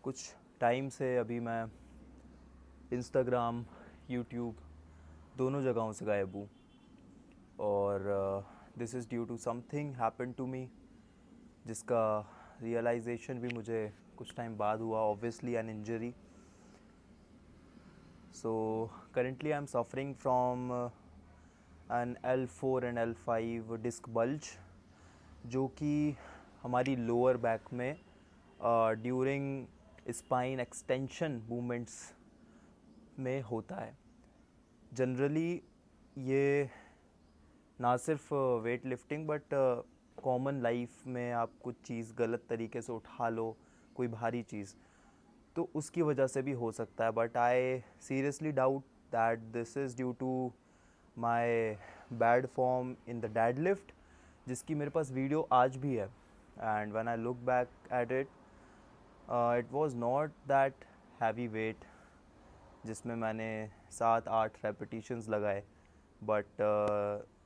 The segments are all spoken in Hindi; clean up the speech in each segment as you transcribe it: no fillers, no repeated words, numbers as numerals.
कुछ टाइम से अभी मैं इंस्टाग्राम, यूट्यूब दोनों जगहों से गायब हूँ और this is due to something happen to me, जिसका रियलाइजेशन भी मुझे कुछ टाइम बाद हुआ, obviously an injury. So currently I am suffering from an L4 and L5 disc bulge, जो कि हमारी लोअर बैक में ड्यूरिंग स्पाइन एक्सटेंशन मूवमेंट्स में होता है. जनरली ये ना सिर्फ weight lifting but common life में आप कुछ चीज़ गलत तरीके से उठा लो, कोई भारी चीज़, तो उसकी वजह से भी हो सकता है. But I seriously doubt that this is due to my bad form in the dead lift, जिसकी मेरे पास वीडियो आज भी है. And when I look back at it, it was not that heavy weight जिसमें मैंने 7-8 रेपिटेशंस लगाए. बट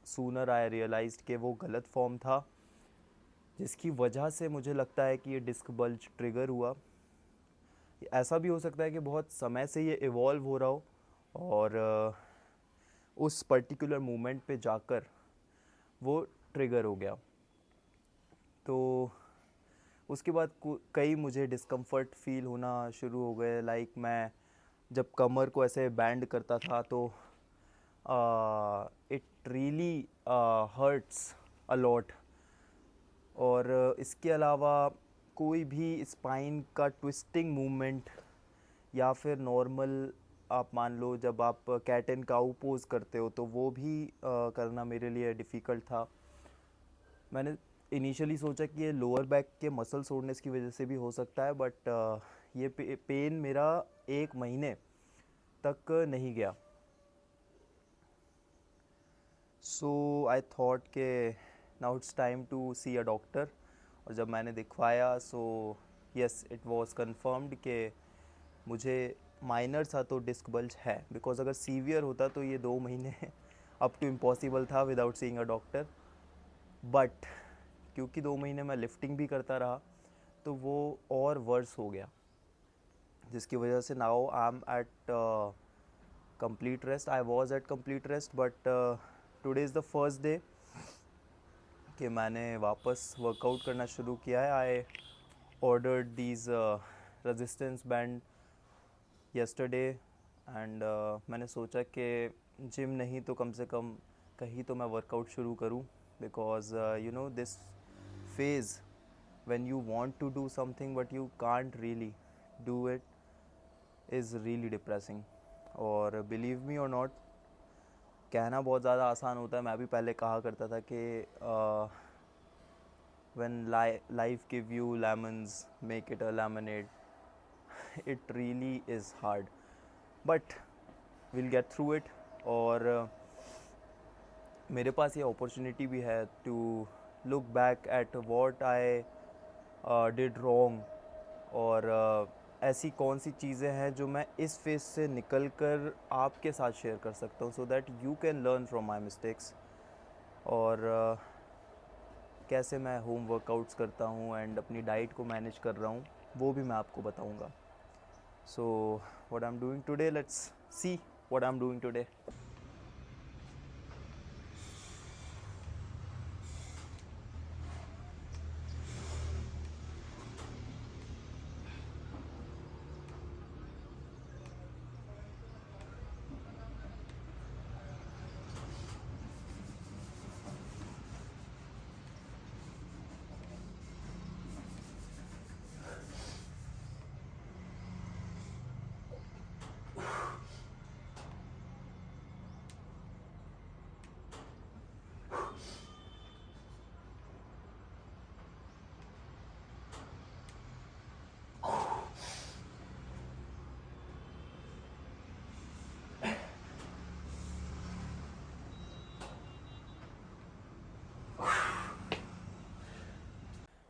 सूनर आई रियलाइज्ड कि वो गलत फॉर्म था, जिसकी वजह से मुझे लगता है कि ये डिस्क बल्ज ट्रिगर हुआ. ऐसा भी हो सकता है कि बहुत समय से ये इवॉल्व हो रहा हो और उस पर्टिकुलर मोमेंट पे जाकर वो ट्रिगर हो गया. तो उसके बाद कई मुझे डिस्कम्फर्ट फील होना शुरू हो गए. लाइक मैं जब कमर को ऐसे बैंड करता था तो it really hurts a lot. और इसके अलावा कोई भी स्पाइन का ट्विस्टिंग मूवमेंट या फिर नॉर्मल, आप मान लो जब आप कैट एंड काऊ पोज करते हो तो वो भी करना मेरे लिए डिफ़िकल्ट था. मैंने इनिशियली सोचा कि ये लोअर बैक के मसल सोरनेस की वजह से भी हो सकता है, बट ये पेन मेरा 1 महीने तक नहीं गया. सो आई थॉट के now it's time to see a doctor. और जब मैंने दिखवाया so yes, it was confirmed कि मुझे माइनर था तो डिस्क बल्ज है. बिकॉज अगर सीवियर होता तो ये 2 महीने अप टू इम्पॉसिबल था without seeing a doctor. But क्योंकि 2 महीने मैं लिफ्टिंग भी करता रहा तो वो और वर्स हो गया, जिसकी वजह से now I am at complete rest. I was at complete rest, but today is the first day कि मैंने वापस वर्कआउट करना शुरू किया है. I ordered these resistance band yesterday and मैंने सोचा कि जिम नहीं तो कम से कम कहीं तो मैं वर्कआउट शुरू करूं. Because you know this phase when you want to do something but you can't really do it is really depressing. और believe me or not, कहना बहुत ज़्यादा आसान होता है. मैं भी पहले कहा करता था कि when life give you lemons, make it a lemonade. It really is hard, but we'll get through it. और मेरे पास ये अपॉर्चुनिटी भी है to look back at what I did wrong, और ऐसी कौन सी चीज़ें हैं जो मैं इस फेज से निकल कर आपके साथ शेयर कर सकता हूँ, so that you can learn from my mistakes. और कैसे मैं होम वर्कआउट्स करता हूँ एंड अपनी डाइट को मैनेज कर रहा हूँ, वो भी मैं आपको बताऊँगा. So what I am doing today, let's see what I am doing today.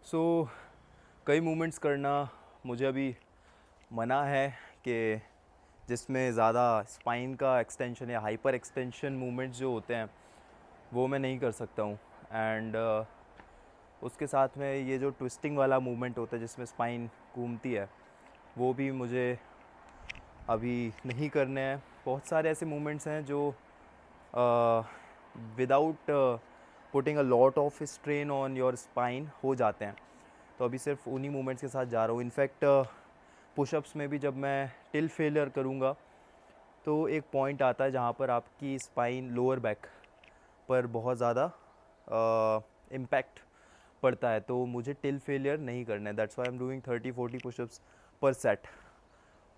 So कई मूवमेंट्स करना मुझे अभी मना है कि जिसमें ज़्यादा स्पाइन का एक्सटेंशन या हाइपर एक्सटेंशन मूवमेंट्स जो होते हैं वो मैं नहीं कर सकता हूँ. एंड उसके साथ में ये जो ट्विस्टिंग वाला मूवमेंट होता है जिसमें स्पाइन घूमती है, वो भी मुझे अभी नहीं करने हैं। बहुत सारे ऐसे मूवमेंट्स हैं जो without putting a lot of strain on your spine हो जाते हैं, तो अभी सिर्फ उन्हीं मूवमेंट्स के साथ जा रहा हूँ। इनफैक्ट पुशअप्स में भी जब मैं टिल फेलियर करूँगा तो एक पॉइंट आता है जहाँ पर आपकी स्पाइन लोअर बैक पर बहुत ज़्यादा इम्पैक्ट पड़ता है, तो मुझे टिल फेलियर नहीं करना है। That's why I am doing 30-40 pushups पर सेट।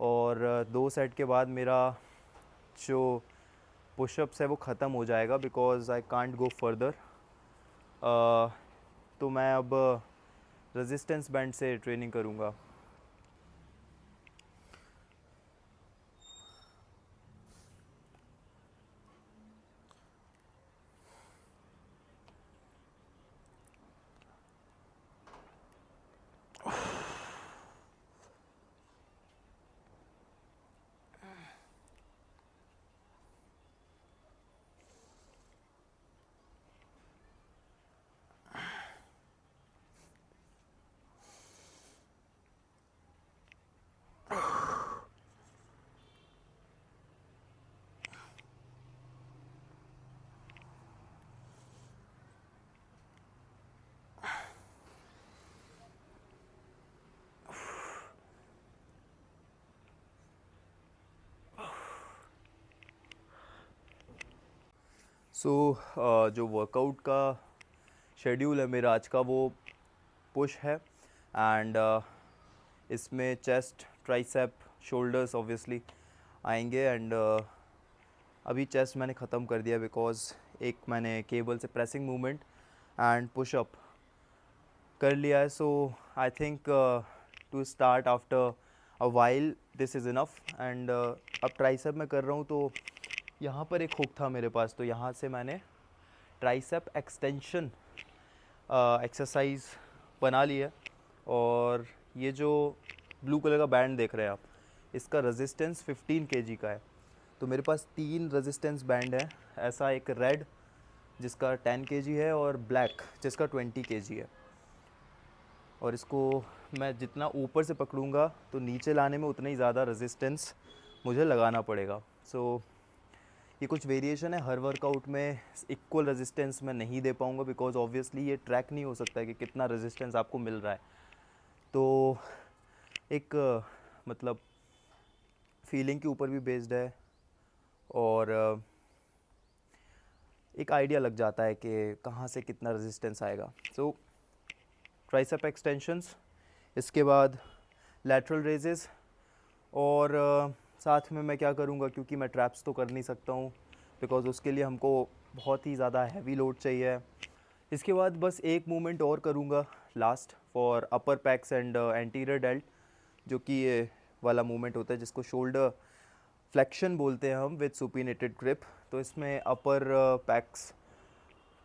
और 2 सेट के बाद मेरा जो पुशअप्स है वो ख़त्म हो जाएगा, because I can't go further. तो मैं अब रेजिस्टेंस बैंड से ट्रेनिंग करूँगा। सो जो वर्कआउट का शेड्यूल है मेरा आज का, वो पुश है। एंड इसमें चेस्ट, ट्राइसेप, शोल्डर्स ऑब्वियसली आएंगे। एंड अभी चेस्ट मैंने ख़त्म कर दिया बिकॉज एक मैंने केबल से प्रेसिंग मूवमेंट एंड पुशअप कर लिया है। So I think to start after a while this is enough. And अब ट्राइसेप में कर रहा हूँ, तो यहाँ पर एक हुक था मेरे पास, तो यहाँ से मैंने ट्राइसेप एक्सटेंशन एक्सरसाइज बना ली है। और ये जो ब्लू कलर का बैंड देख रहे हैं आप, इसका रेजिस्टेंस 15 kg का है। तो मेरे पास 3 रेजिस्टेंस बैंड है, ऐसा एक रेड जिसका 10 kg है और ब्लैक जिसका 20 kg है। और इसको मैं जितना ऊपर से पकड़ूंगा तो नीचे लाने में उतना ही ज़्यादा रेजिस्टेंस मुझे लगाना पड़ेगा। सो ये कुछ वेरिएशन है, हर वर्कआउट में इक्वल रेजिस्टेंस मैं नहीं दे पाऊँगा, बिकॉज ऑब्वियसली ये ट्रैक नहीं हो सकता है कि कितना रेजिस्टेंस आपको मिल रहा है। तो एक मतलब फीलिंग के ऊपर भी बेस्ड है, और एक आइडिया लग जाता है कि कहाँ से कितना रेजिस्टेंस आएगा। सो ट्राइसेप एक्सटेंशंस, इसके बाद लैटरल रेजेस। और साथ में मैं क्या करूँगा, क्योंकि मैं ट्रैप्स तो कर नहीं सकता हूँ बिकॉज उसके लिए हमको बहुत ही ज़्यादा हैवी लोड चाहिए। इसके बाद बस एक मूवमेंट और करूँगा last for upper packs and anterior dealt, जो कि ये वाला मूवमेंट होता है जिसको शोल्डर फ्लेक्शन बोलते हैं हम विद सुपिनेटेड ग्रिप। तो इसमें अपर पैक्स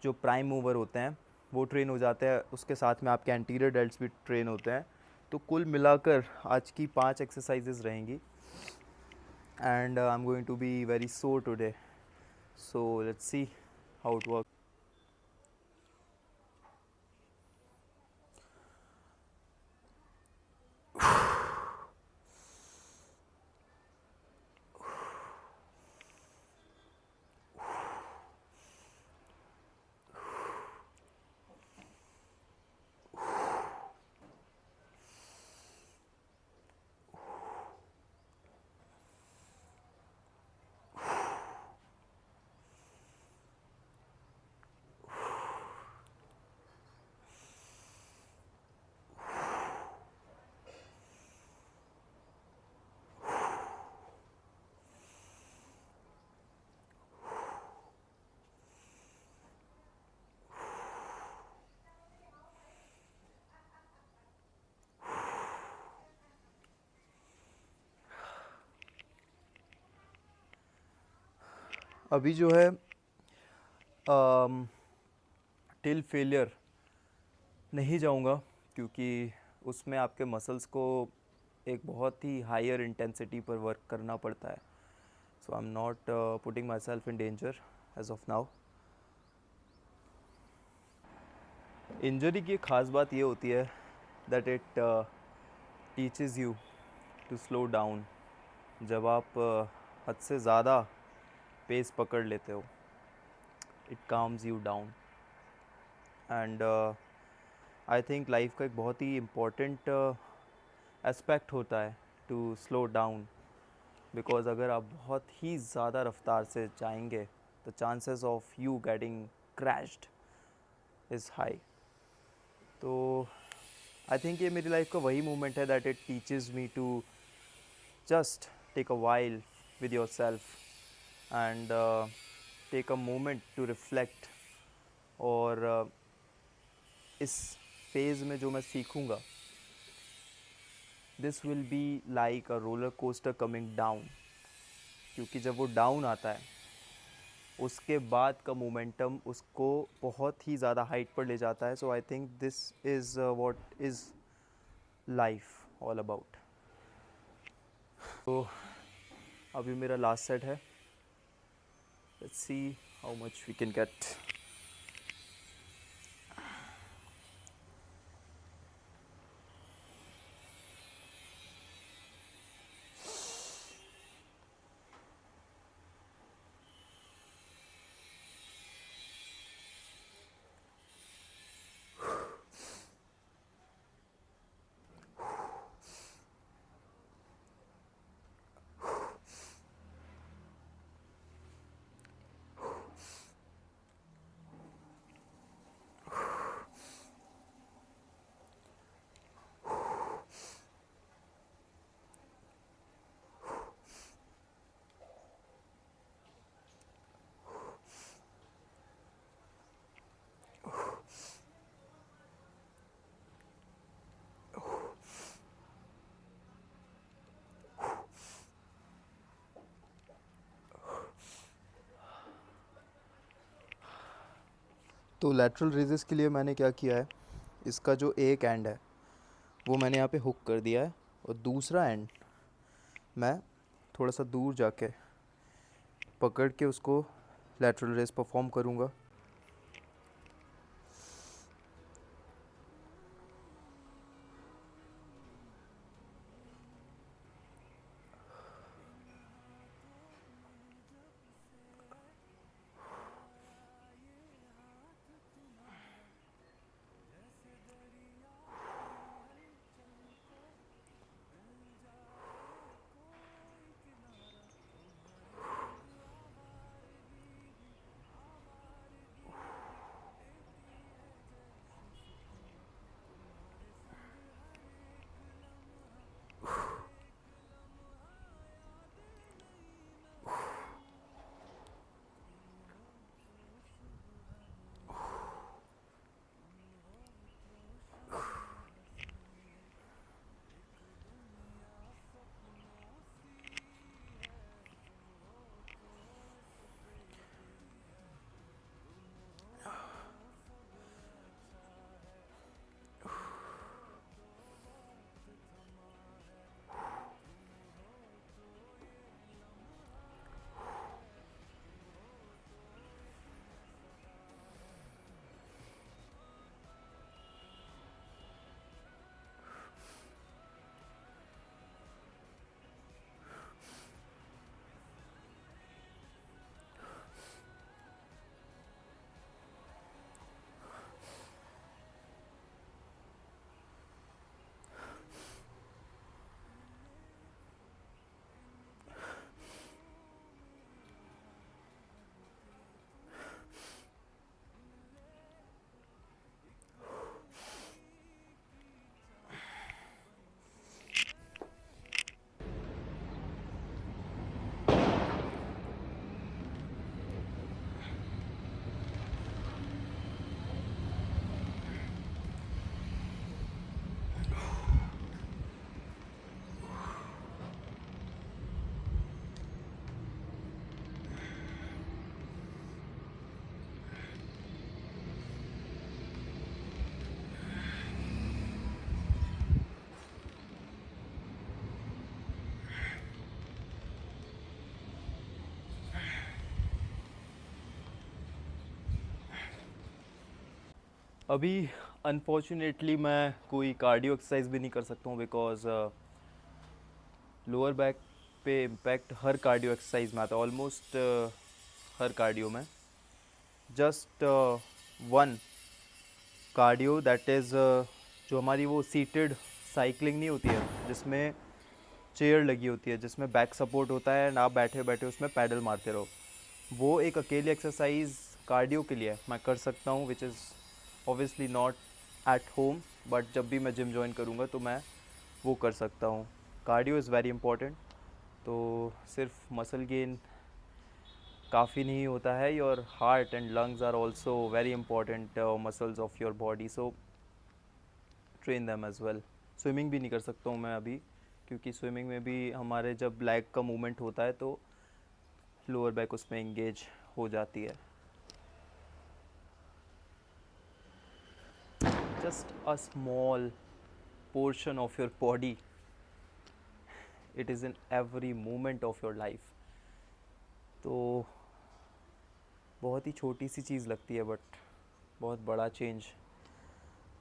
जो प्राइम मूवर होते हैं वो ट्रेन हो जाते हैं, उसके साथ में आपके एंटीरियर डेल्ट्स भी ट्रेन होते हैं। तो कुल मिलाकर आज की 5 एक्सरसाइजेज रहेंगी। And I am going to be very sore today, so let's see how it work. अभी जो है टिल फेलियर नहीं जाऊंगा, क्योंकि उसमें आपके मसल्स को एक बहुत ही हायर इंटेंसिटी पर वर्क करना पड़ता है। So I am not putting myself in danger as of now. Injury की ख़ास बात ये होती है that it teaches you to slow down. जब आप हद से ज़्यादा पेस पकड़ लेते हो, it calms you down. And I think life का एक बहुत ही इम्पोर्टेंट एस्पेक्ट होता है टू स्लो डाउन, बिकॉज अगर आप बहुत ही ज़्यादा रफ्तार से जाएंगे, the chances of you getting crashed is high. तो आई थिंक ये मेरी लाइफ का वही मोमेंट है that it teaches me to just take a while with yourself and take a moment to reflect. और इस फेज़ में जो मैं सीखूँगा, this will be like a roller coaster coming down, क्योंकि जब वो डाउन आता है उसके बाद का मोमेंटम उसको बहुत ही ज़्यादा हाइट पर ले जाता है। So I think this is what is life all about. तो अभी मेरा लास्ट सेट है, let's see how much we can get. तो लैटरल रेजेस के लिए मैंने क्या किया है, इसका जो एक एंड है वो मैंने यहाँ पे हुक कर दिया है, और दूसरा एंड मैं थोड़ा सा दूर जाके पकड़ के उसको लैटरल रेस परफॉर्म करूँगा। अभी अनफॉर्चुनेटली मैं कोई कार्डियो एक्सरसाइज भी नहीं कर सकता हूँ बिकॉज लोअर बैक पे इम्पैक्ट हर कार्डियो एक्सरसाइज में आता है, ऑलमोस्ट हर कार्डियो में। Just one cardio that is जो हमारी वो सीटेड साइकिलिंग नहीं होती है जिसमें चेयर लगी होती है, जिसमें बैक सपोर्ट होता है एंड आप बैठे बैठे उसमें पैडल मारते रहो, वो एक अकेली एक्सरसाइज कार्डियो के लिए मैं कर सकता हूँ, which is obviously not at home, but जब भी मैं जिम ज्वाइन करूँगा तो मैं वो कर सकता हूँ। Cardio is very important. तो सिर्फ मसल गेन काफ़ी नहीं होता है, your heart and lungs are also very important muscles of your body, so train them as well. Swimming भी नहीं कर सकता हूँ मैं अभी, क्योंकि स्विमिंग में भी हमारे जब लेग का मूवमेंट होता है तो लोअर बैक उसमें इंगेज हो जाती है। Just a small portion of your body, it is in every moment of your life. तो बहुत ही छोटी सी चीज़ लगती है बट बहुत बड़ा चेंज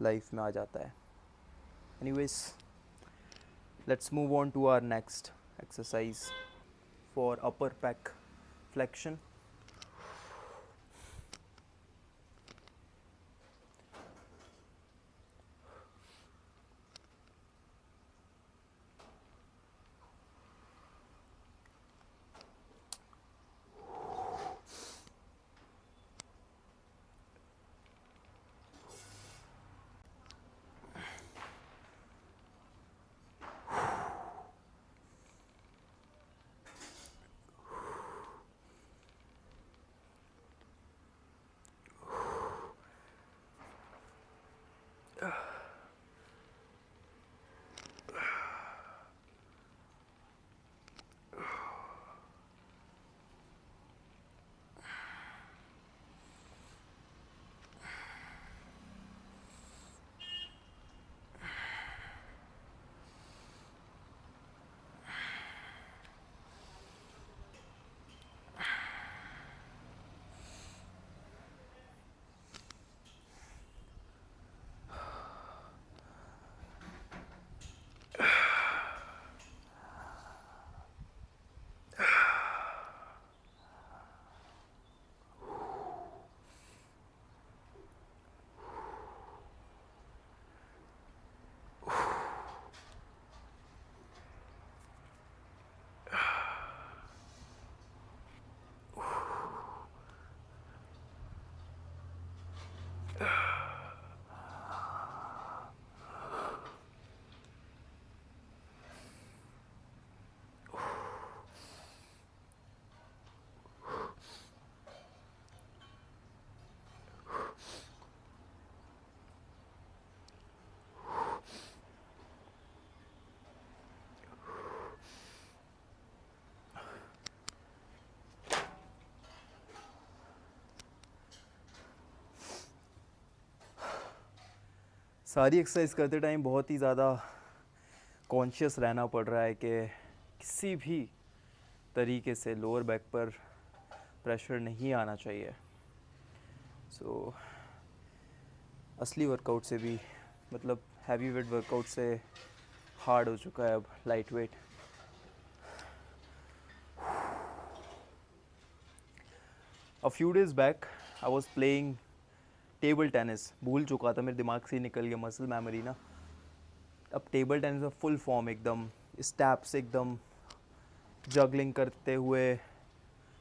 लाइफ में आ जाता है। Anyways, let's move on to our next exercise for upper back flexion. सारी एक्सरसाइज करते टाइम बहुत ही ज़्यादा कॉन्शियस रहना पड़ रहा है कि किसी भी तरीके से लोअर बैक पर प्रेशर नहीं आना चाहिए। सो असली वर्कआउट से भी, मतलब हैवी वेट वर्कआउट से हार्ड हो चुका है अब light weight. A few days back I was playing table tennis, भूल चुका था, मेरे दिमाग से निकल गया, मसल मेमोरी ना। अब टेबल टेनिस में फुल फॉर्म, एकदम स्टेप्स, एकदम जगलिंग करते हुए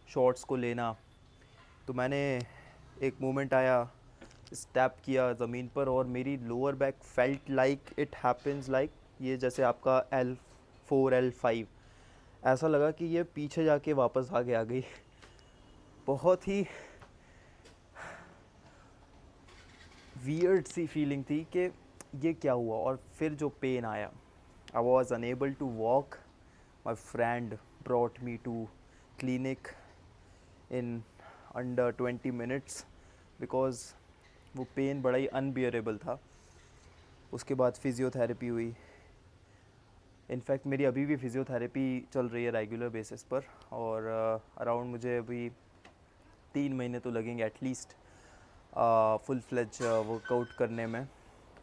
शॉट्स को लेना। तो मैंने एक मोमेंट आया, स्टेप किया ज़मीन पर और मेरी lower back felt like it happens like, ये जैसे आपका L4 L5, ऐसा लगा कि ये पीछे जाके वापस आगे आ गई। बहुत ही वियर्ड सी फीलिंग थी कि ये क्या हुआ। और फिर जो पेन आया, I was unable to walk, my friend brought me to clinic in under 20 minutes because वो पेन बड़ा ही अनबियरेबल था। उसके बाद फिज़ियोथेरेपी हुई, इनफैक्ट मेरी अभी भी फिज़ियोथेरेपी चल रही है रेगुलर बेसिस पर, और अराउंड मुझे अभी 3 महीने तो लगेंगे एटलीस्ट फुल फ्लेज वर्कआउट करने में।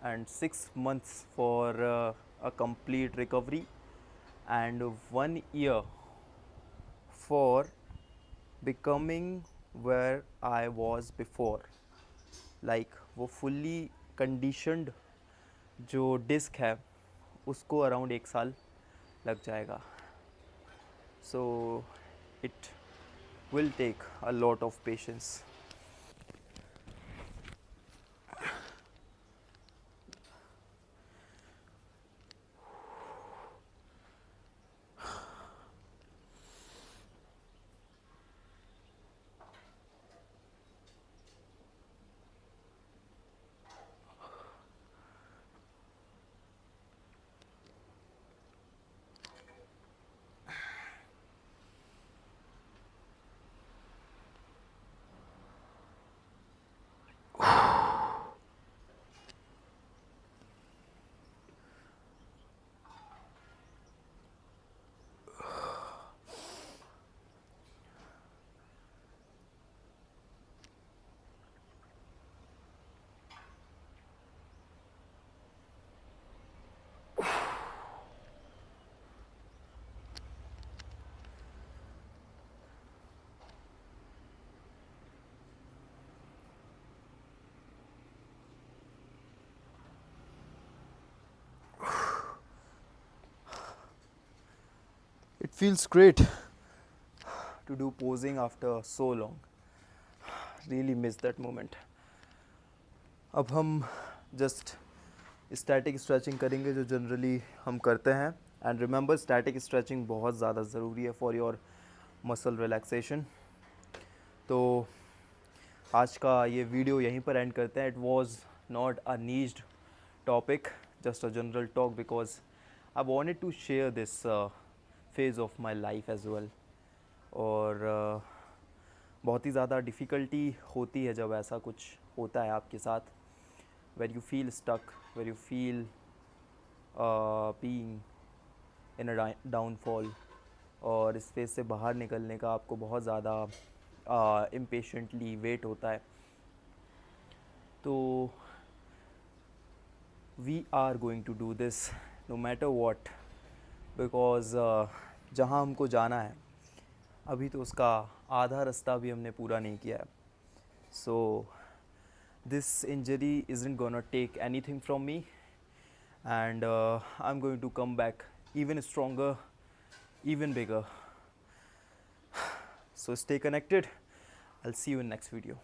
and 6 months for a complete recovery, and 1 year for becoming where I was before. Like वो fully conditioned जो डिस्क है उसको अराउंड 1 साल लग जाएगा. So it will take a lot of patience. It feels great to do posing after so long. Really miss that moment. अब हम जस्ट स्टैटिक स्ट्रेचिंग करेंगे जो जनरली हम करते हैं. एंड रिमेंबर स्टैटिक स्ट्रेचिंग बहुत ज़्यादा ज़रूरी है फॉर योर मसल रिलैक्सेशन. तो आज का ये वीडियो यहीं पर एंड करते हैं. It was not a niched topic, just a general talk because I wanted to share this phase of my life as well. और बहुत ही ज़्यादा डिफ़िकल्टी होती है जब ऐसा कुछ होता है आपके साथ, where you feel stuck, where you feel being in a downfall, और इस फेज़ से बाहर निकलने का आपको बहुत ज़्यादा इम्पेशेंटली वेट होता है. तो we are going to do this no matter what, because जहाँ हमको जाना है अभी तो उसका आधा रास्ता भी हमने पूरा नहीं किया है. So this injury isn't gonna take anything from me, and I'm going to come back even stronger, even bigger. So stay connected. I'll see you in next video.